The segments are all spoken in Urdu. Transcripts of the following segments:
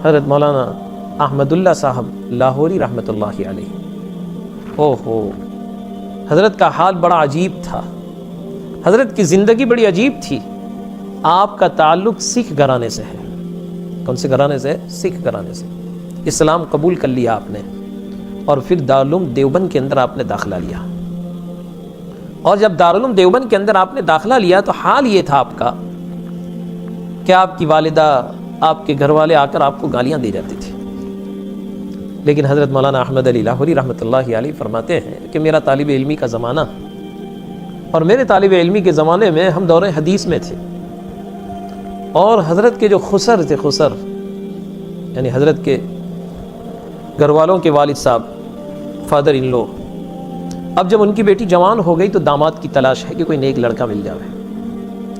حضرت مولانا احمد اللہ صاحب لاہوری رحمۃ اللہ علیہ، اوہو، حضرت کا حال بڑا عجیب تھا، حضرت کی زندگی بڑی عجیب تھی۔ آپ کا تعلق سکھ گھرانے سے ہے۔ کون سے گھرانے سے؟ سکھ گھرانے سے۔ اسلام قبول کر لیا آپ نے، اور پھر دارالعلوم دیوبند کے اندر آپ نے داخلہ لیا، اور جب دارالعلوم دیوبند کے اندر آپ نے داخلہ لیا تو حال یہ تھا آپ کا کہ آپ کی والدہ، آپ کے گھر والے آ کر آپ کو گالیاں دی جاتی تھی، لیکن حضرت مولانا احمد علی لاہوری رحمۃ اللہ علیہ فرماتے ہیں کہ میرا طالب علمی کا زمانہ، اور میرے طالب علمی کے زمانے میں ہم دور حدیث میں تھے، اور حضرت کے جو خسر تھے، خسر یعنی حضرت کے گھر والوں کے والد صاحب، فادر ان لو، اب جب ان کی بیٹی جوان ہو گئی تو داماد کی تلاش ہے کہ کوئی نیک لڑکا مل جائے،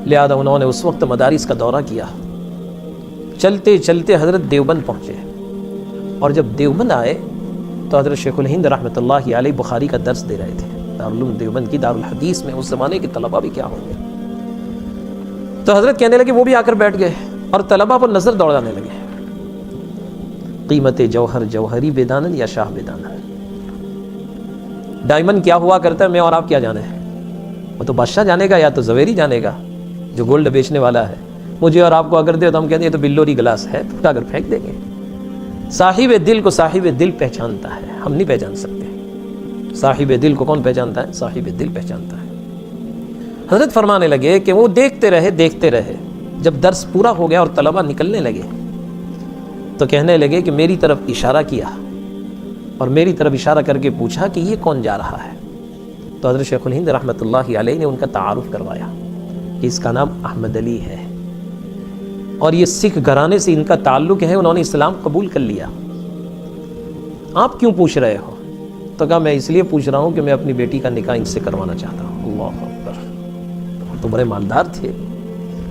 لہذا انہوں نے اس وقت مدارس کا دورہ کیا۔ چلتے چلتے حضرت دیوبند پہنچے، اور جب دیوبند آئے تو حضرت شیخ الہند رحمۃ اللہ علیہ بخاری کا درس دے رہے تھے دارالعلوم دیوبند کی دارالحدیث میں۔ اس زمانے کے طلباء بھی کیا ہوں گے، تو حضرت کہنے لگے، وہ بھی آ کر بیٹھ گئے اور طلباء پر نظر دوڑانے لگے، قیمت جوہر جوہری بیدانن یا شاہ بیدانن، ڈائمنڈ کیا ہوا کرتا ہے، میں اور آپ کیا جانے ہیں، وہ تو بادشاہ جانے گا یا تو زویری جانے گا جو گولڈ بیچنے والا ہے۔ مجھے اور آپ کو اگر دے تو ہم کہتے ہیں یہ تو بلوری گلاس ہے، اٹھا کر پھینک دیں گے۔ صاحب دل کو صاحب دل پہچانتا ہے، ہم نہیں پہچان سکتے۔ صاحب دل کو کون پہچانتا ہے؟ صاحب دل پہچانتا ہے۔ حضرت فرمانے لگے کہ وہ دیکھتے رہے، جب درس پورا ہو گیا اور طلبہ نکلنے لگے تو کہنے لگے کہ میری طرف اشارہ کیا، اور میری طرف اشارہ کر کے پوچھا کہ یہ کون جا رہا ہے، تو حضرت شیخ الہند رحمۃ اللہ علیہ نے ان کا تعارف کروایا کہ اس کا نام احمد علی ہے، اور یہ سکھ گھرانے سے ان کا تعلق ہے، انہوں نے اسلام قبول کر لیا۔ آپ کیوں پوچھ رہے ہو؟ تو کہا میں اس لیے پوچھ رہا ہوں کہ میں اپنی بیٹی کا نکاح ان سے کروانا چاہتا ہوں۔ اللہ اکبر، تو بڑے مالدار تھے۔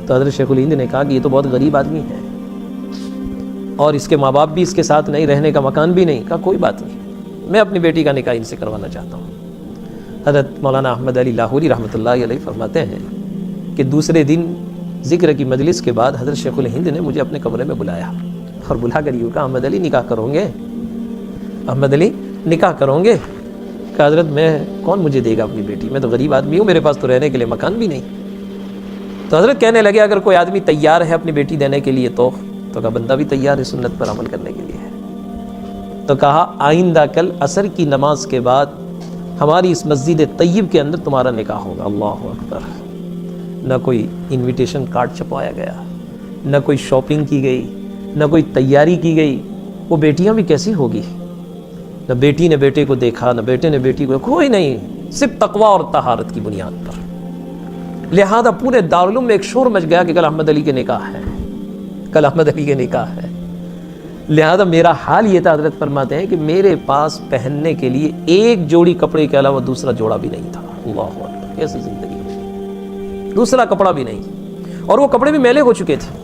تو حضرت شیخ الہند نے کہا کہ یہ تو بہت غریب آدمی ہے، اور اس کے ماں باپ بھی اس کے ساتھ نہیں، رہنے کا مکان بھی نہیں۔ کہا کوئی بات نہیں، میں اپنی بیٹی کا نکاح ان سے کروانا چاہتا ہوں۔ حضرت مولانا احمد علی لاہوری رحمۃ اللہ علیہ فرماتے ہیں کہ دوسرے دن ذکر کی مجلس کے بعد حضرت شیخ الہند نے مجھے اپنے کمرے میں بلایا، اور بلا کر یوں کہا، احمد علی نکاح کرو گے؟ احمد علی نکاح کرو گے؟ کہ حضرت میں کون مجھے دے گا اپنی بیٹی، میں تو غریب آدمی ہوں، میرے پاس تو رہنے کے لیے مکان بھی نہیں۔ تو حضرت کہنے لگے اگر کوئی آدمی تیار ہے اپنی بیٹی دینے کے لیے تو کہا بندہ بھی تیار ہے سنت پر عمل کرنے کے لیے۔ تو کہا آئندہ کل عصر کی نماز کے بعد ہماری اس مسجد طیب کے اندر تمہارا نکاح ہوگا۔ اللہ اکبر، نہ کوئی انویٹیشن کارڈ چھپوایا گیا، نہ کوئی شاپنگ کی گئی، نہ کوئی تیاری کی گئی۔ وہ بیٹیاں بھی کیسی ہوگی، نہ بیٹی نے بیٹے کو دیکھا، نہ بیٹے نے بیٹی کو، کوئی نہیں، صرف تقویٰ اور طہارت کی بنیاد پر۔ لہذا پورے دارالعلوم میں ایک شور مچ گیا کہ کل احمد علی کے نکاح ہے، کل احمد علی کے نکاح ہے۔ لہذا میرا حال یہ تھا، حضرت فرماتے ہیں کہ میرے پاس پہننے کے لیے ایک جوڑی کپڑے کے علاوہ دوسرا جوڑا بھی نہیں تھا۔ اللہ اکبر، کیسی زندگی، دوسرا کپڑا بھی نہیں، اور وہ کپڑے بھی میلے ہو چکے تھے۔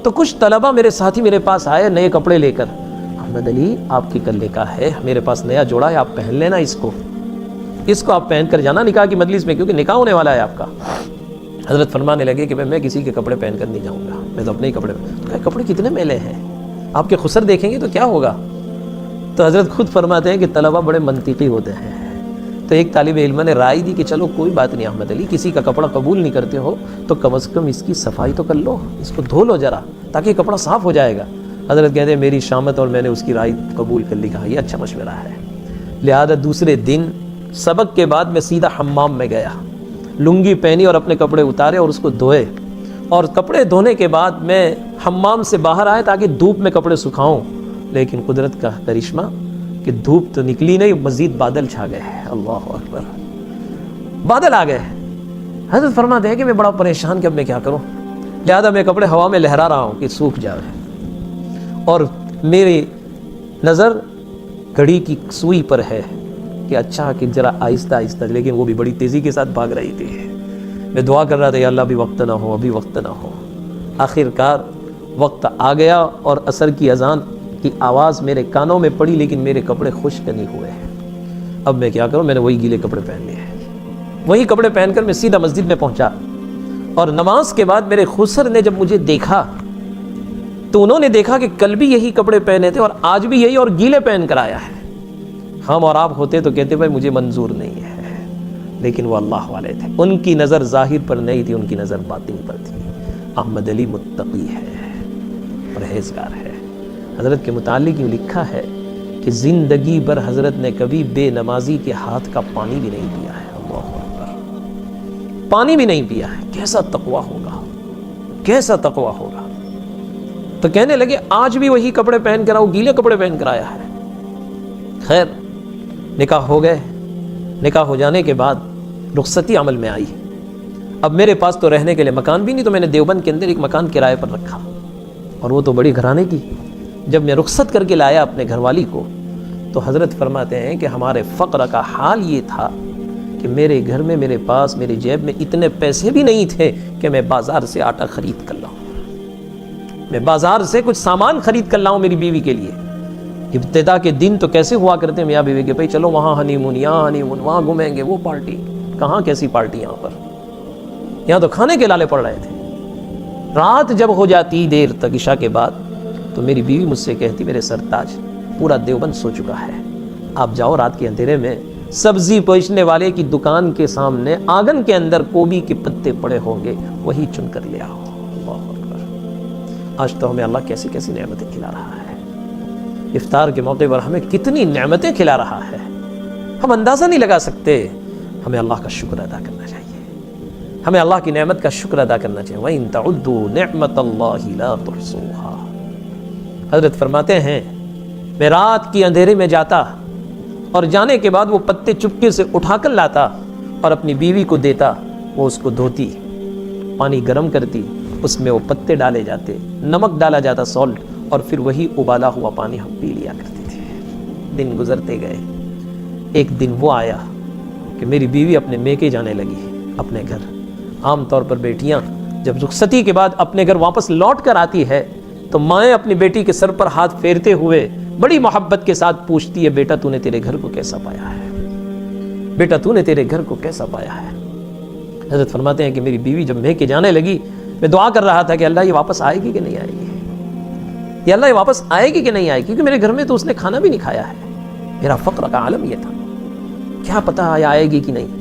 تو کچھ طلبہ میرے ساتھی میرے پاس آئے نئے کپڑے لے کر، احمد علی آپ کی کل نکاح ہے، میرے پاس نیا جوڑا ہے، آپ پہن لینا اس کو آپ پہن کر جانا نکاح کی مجلس میں، کیونکہ نکاح ہونے والا ہے آپ کا۔ حضرت فرمانے لگے کہ میں کسی کے کپڑے پہن کر نہیں جاؤں گا، میں تو اپنے ہی کپڑے کپڑے کتنے میلے ہیں، آپ کے خسر دیکھیں گے تو کیا ہوگا۔ تو حضرت خود فرماتے ہیں کہ طلبہ بڑے منطقی ہوتے ہیں۔ تو ایک طالب علم نے رائے دی کہ چلو کوئی بات نہیں احمد علی، کسی کا کپڑا قبول نہیں کرتے ہو تو کم از کم اس کی صفائی تو کر لو، اس کو دھو لو ذرا، تاکہ یہ کپڑا صاف ہو جائے گا۔ حضرت کہتے ہیں میری شامت اور میں نے اس کی رائے قبول کر لی، کہا یہ اچھا مشورہ ہے۔ لہذا دوسرے دن سبق کے بعد میں سیدھا حمام میں گیا، لنگی پہنی اور اپنے کپڑے اتارے اور اس کو دھوئے، اور کپڑے دھونے کے بعد میں حمام سے باہر آیا تاکہ دھوپ میں کپڑے سکھاؤں، لیکن قدرت کا کرشمہ کہ دھوپ تو نکلی نہیں، مزید بادل چھا گئے۔ اللہ اکبر، بادل آ گئے۔ حضرت فرماتے ہیں کہ میں بڑا پریشان کہ اب میں کیا کروں، لہذا میں کپڑے ہوا میں لہرا رہا ہوں کہ سوکھ جائے، اور میری نظر گھڑی کی سوئی پر ہے کہ اچھا کہ ذرا آہستہ آہستہ، لیکن وہ بھی بڑی تیزی کے ساتھ بھاگ رہی تھی۔ میں دعا کر رہا تھا یا اللہ ابھی وقت نہ ہو، ابھی وقت نہ ہو۔ آخر کار وقت آ گیا اور عصر کی اذان کی آواز میرے کانوں میں پڑی، لیکن میرے کپڑے خشک نہیں ہوئے۔ اب میں کیا کروں، میں نے وہی گیلے کپڑے پہن لیے۔ وہی کپڑے پہن کر میں سیدھا مسجد میں پہنچا، اور نماز کے بعد میرے خسر نے جب مجھے دیکھا تو انہوں نے دیکھا کہ کل بھی یہی کپڑے پہنے تھے اور آج بھی یہی، اور گیلے پہن کر آیا ہے۔ ہم اور آپ ہوتے تو کہتے بھائی مجھے منظور نہیں ہے، لیکن وہ اللہ والے تھے، ان کی نظر ظاہر پر نہیں تھی، ان کی نظر باطن پر تھی۔ احمد علی متقی ہے، پرہیزگار ہے۔ حضرت کے متعلق یوں لکھا ہے کہ زندگی بھر حضرت نے کبھی بے نمازی کے ہاتھ کا پانی بھی نہیں پیا ہے۔ اللہ اکبر، پانی بھی نہیں پیا ہے۔ کیسا تقویٰ ہوگا، کیسا تقویٰ ہوگا۔ تو کہنے لگے آج بھی وہی کپڑے پہن کر آؤ، گیلے کپڑے پہن کر آیا ہے۔ خیر، نکاح ہو گئے۔ نکاح ہو جانے کے بعد رخصتی عمل میں آئی۔ اب میرے پاس تو رہنے کے لیے مکان بھی نہیں، تو میں نے دیوبند کے اندر ایک مکان کرائے پر رکھا، اور وہ تو بڑی گھرانے کی۔ جب میں رخصت کر کے لایا اپنے گھر والی کو، تو حضرت فرماتے ہیں کہ ہمارے فقر کا حال یہ تھا کہ میرے گھر میں، میرے پاس، میری جیب میں اتنے پیسے بھی نہیں تھے کہ میں بازار سے آٹا خرید کر لاؤں، میں بازار سے کچھ سامان خرید کر لاؤں میری بیوی کے لیے۔ ابتدا کے دن تو کیسے ہوا کرتے ہیں میاں بیوی کے، بھائی چلو وہاں ہنی مون، یہاں ہنی مون، وہاں گھومیں گے، وہ پارٹی۔ کہاں کیسی پارٹی یہاں پر، یہاں تو کھانے کے لالے پڑ رہے تھے۔ رات جب ہو جاتی دیر تک عشاء کے بعد، تو میری بیوی مجھ سے کہتی میرے سرتاج پورا دیوبند سو چکا ہے، آپ جاؤ رات کے اندھیرے میں سبزی بیچنے والے کی دکان کے سامنے آنگن کے اندر گوبھی کے پتے پڑے ہوں گے، وہی چن کر لے آؤ۔ اللہ اکبر، آج تو ہمیں اللہ کیسی کیسی نعمتیں کھلا رہا ہے۔ افطار کے موقع پر ہمیں کتنی نعمتیں کھلا رہا ہے، ہم اندازہ نہیں لگا سکتے۔ ہمیں اللہ کا شکر ادا کرنا چاہیے، ہمیں اللہ کی نعمت کا شکر ادا کرنا چاہیے۔ وَإِن تَعُدُّوا نِعْمَةَ اللَّهِ لَا تُحْصُوهَا۔ حضرت فرماتے ہیں میں رات کی اندھیرے میں جاتا، اور جانے کے بعد وہ پتے چپکے سے اٹھا کر لاتا اور اپنی بیوی کو دیتا، وہ اس کو دھوتی، پانی گرم کرتی، اس میں وہ پتے ڈالے جاتے، نمک ڈالا جاتا، سالٹ، اور پھر وہی ابالا ہوا پانی ہم پی لیا کرتے تھے۔ دن گزرتے گئے، ایک دن وہ آیا کہ میری بیوی اپنے میکے جانے لگی اپنے گھر۔ عام طور پر بیٹیاں جب رخصتی کے بعد اپنے گھر واپس لوٹ کر آتی ہے تو مائیں اپنی بیٹی کے سر پر ہاتھ پھیرتے ہوئے بڑی محبت کے ساتھ پوچھتی ہے، بیٹا تو نے تیرے گھر کو کیسا پایا ہے، بیٹا تو نے تیرے گھر کو کیسا پایا ہے۔ حضرت فرماتے ہیں کہ میری بیوی جب میکے جانے لگی، میں دعا کر رہا تھا کہ اللہ یہ واپس آئے گی کہ نہیں آئے گی، یا اللہ یہ واپس آئے گی کہ نہیں آئے گی، کیونکہ میرے گھر میں تو اس نے کھانا بھی نہیں کھایا ہے۔ میرا فقر کا عالم یہ تھا، کیا پتہ آئے گی کہ نہیں۔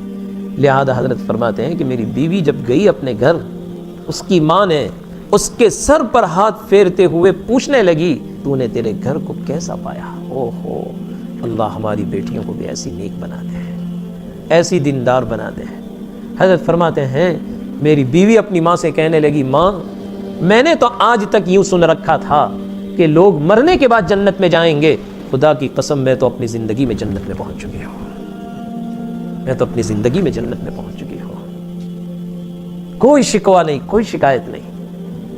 لہذا حضرت فرماتے ہیں کہ میری بیوی جب گئی اپنے گھر، اس کی ماں نے اس کے سر پر ہاتھ پھیرتے ہوئے پوچھنے لگی تو نے تیرے گھر کو کیسا پایا۔ او ہو، اللہ ہماری بیٹیوں کو بھی ایسی نیک بنا دے، ایسی دیندار بنا دے۔ حضرت فرماتے ہیں میری بیوی اپنی ماں سے کہنے لگی، ماں میں نے تو آج تک یوں سن رکھا تھا کہ لوگ مرنے کے بعد جنت میں جائیں گے، خدا کی قسم میں تو اپنی زندگی میں جنت میں پہنچ چکی ہوں، میں تو اپنی زندگی میں جنت میں پہنچ چکی ہوں، کوئی شکوہ نہیں، کوئی شکایت نہیں۔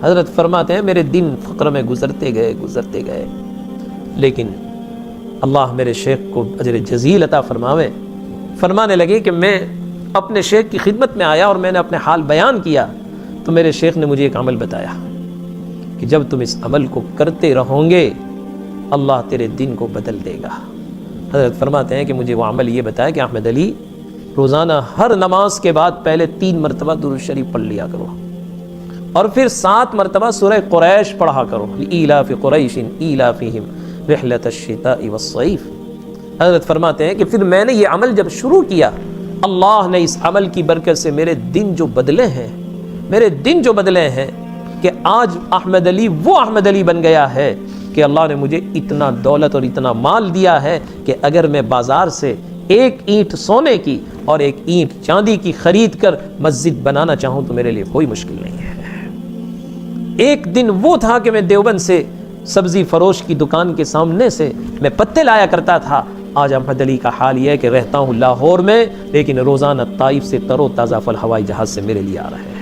حضرت فرماتے ہیں میرے دن فقر میں گزرتے گئے، لیکن اللہ میرے شیخ کو اجر جزیل عطا فرماوے، فرمانے لگے کہ میں اپنے شیخ کی خدمت میں آیا اور میں نے اپنے حال بیان کیا، تو میرے شیخ نے مجھے ایک عمل بتایا کہ جب تم اس عمل کو کرتے رہو گے اللہ تیرے دن کو بدل دے گا۔ حضرت فرماتے ہیں کہ مجھے وہ عمل یہ بتایا کہ احمد علی روزانہ ہر نماز کے بعد پہلے 3 مرتبہ درود شریف پڑھ لیا کرو، اور پھر 7 مرتبہ سورہ قریش پڑھا کرو، لإیلاف قریش ایلافہم رحلۃ الشتاء والصیف۔ حضرت فرماتے ہیں کہ پھر میں نے یہ عمل جب شروع کیا، اللہ نے اس عمل کی برکت سے میرے دن جو بدلے ہیں کہ آج احمد علی وہ احمد علی بن گیا ہے کہ اللہ نے مجھے اتنا دولت اور اتنا مال دیا ہے کہ اگر میں بازار سے 1 اینٹ سونے کی اور 1 اینٹ چاندی کی خرید کر مسجد بنانا چاہوں تو میرے لیے کوئی مشکل نہیں ہے۔ ایک دن وہ تھا کہ میں دیوبند سے سبزی فروش کی دکان کے سامنے سے میں پتے لایا کرتا تھا، آج احمد علی کا حال یہ ہے کہ رہتا ہوں لاہور میں، لیکن روزانہ طائف سے تر و تازہ پھل ہوائی جہاز سے میرے لیے آ رہے ہیں۔